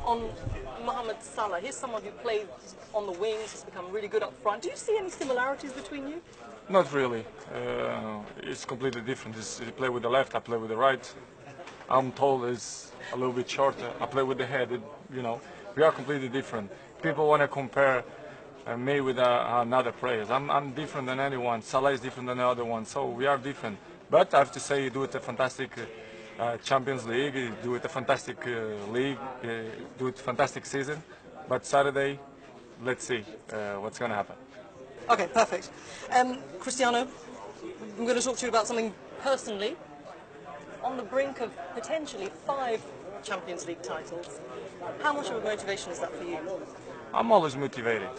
on Mohamed Salah. He's someone who plays on the wings, has become really good up front. Do you see any similarities between you? Not really. It's completely different. He play with the left, I play with the right. I'm tall, is a little bit shorter. I play with the head. We are completely different. People want to compare me with another player. I'm different than anyone. Salah is different than the other one. So we are different. But I have to say, you do it a fantastic Champions League. You do it a fantastic league. Do it a fantastic season. But Saturday, let's see what's going to happen. Okay, perfect. Cristiano, I'm going to talk to you about something personally. On the brink of potentially 5 Champions League titles, how much of a motivation is that for you? I'm always motivated.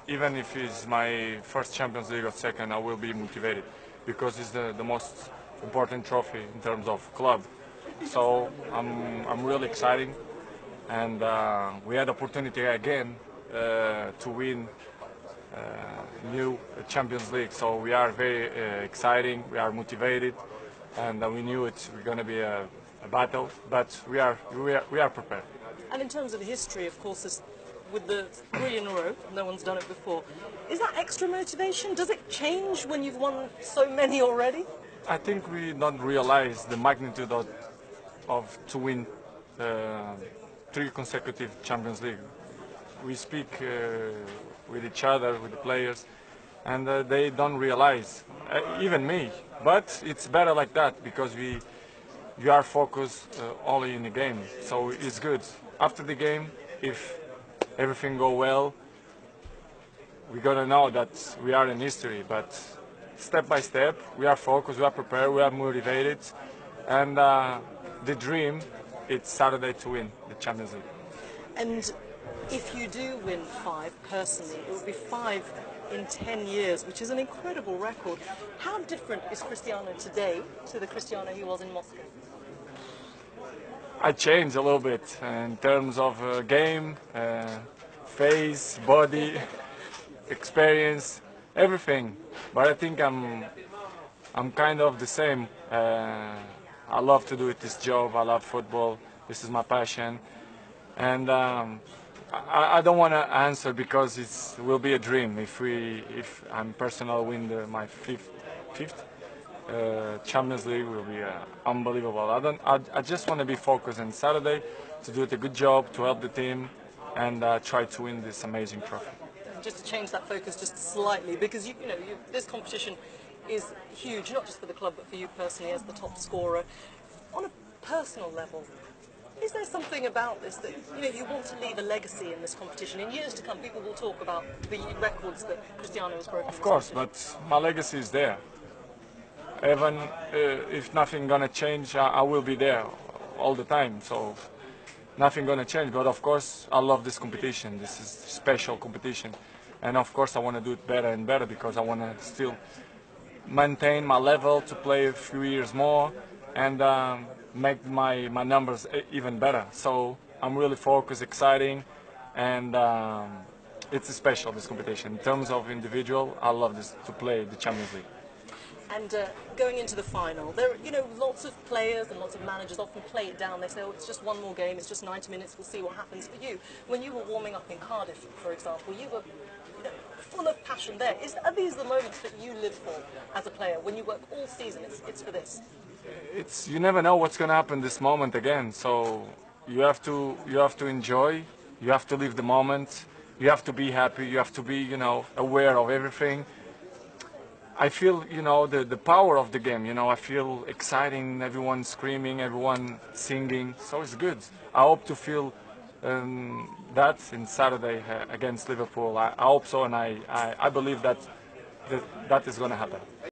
Even if it's my first Champions League or second, I will be motivated because it's the most important trophy in terms of club. So I'm really excited, and we had opportunity again to win new Champions League. So we are very exciting. We are motivated, and we knew it's going to be a battle, but we are prepared. And in terms of history, of course, with the 3 in a row, no one's done it before. Is that extra motivation? Does it change when you've won so many already? I think we don't realize the magnitude of to win 3 consecutive Champions League. We speak with each other, with the players, and they don't realize, even me. But it's better like that because we are focused only in the game, so it's good. After the game, if everything go well, we're gonna know that we are in history. But step by step, we are focused, we are prepared, we are motivated, and the dream it's Saturday to win the Champions League. And if you do win 5 personally, it would be 5 in 10 years, which is an incredible record. How different is Cristiano today to the Cristiano he was in Moscow? I changed a little bit in terms of game, face, body, experience, everything. But I think I'm kind of the same. I love to do this job. I love football. This is my passion, and I don't want to answer because it will be a dream if I'm personal win my fifth Champions League will be unbelievable. I just want to be focused on Saturday to do a good job to help the team and try to win this amazing trophy. Just to change that focus just slightly, because this competition is huge, not just for the club but for you personally as the top scorer. On a personal level, is there something about this that you want to leave a legacy in this competition? In years to come, people will talk about the records that Cristiano has broken. Of course, but my legacy is there. Even if nothing gonna change, I will be there all the time. So nothing gonna change. But of course, I love this competition. This is special competition, and of course, I want to do it better and better because I want to still maintain my level to play a few years more and make my numbers even better. So I'm really focused, exciting, and it's special, this competition. In terms of individual, I love this to play the Champions League. And going into the final, there, lots of players and lots of managers often play it down. They say, "Oh, it's just one more game. It's just 90 minutes. We'll see what happens." For you, when you were warming up in Cardiff, for example, you were full of passion there. Are these the moments that you live for as a player? When you work all season, it's for this. You never know what's going to happen this moment again. So you have to enjoy. You have to live the moment. You have to be happy. You have to be aware of everything. I feel the power of the game. I feel exciting. Everyone screaming, everyone singing. So it's good. I hope to feel that in Saturday against Liverpool. I hope so, and I believe that is going to happen.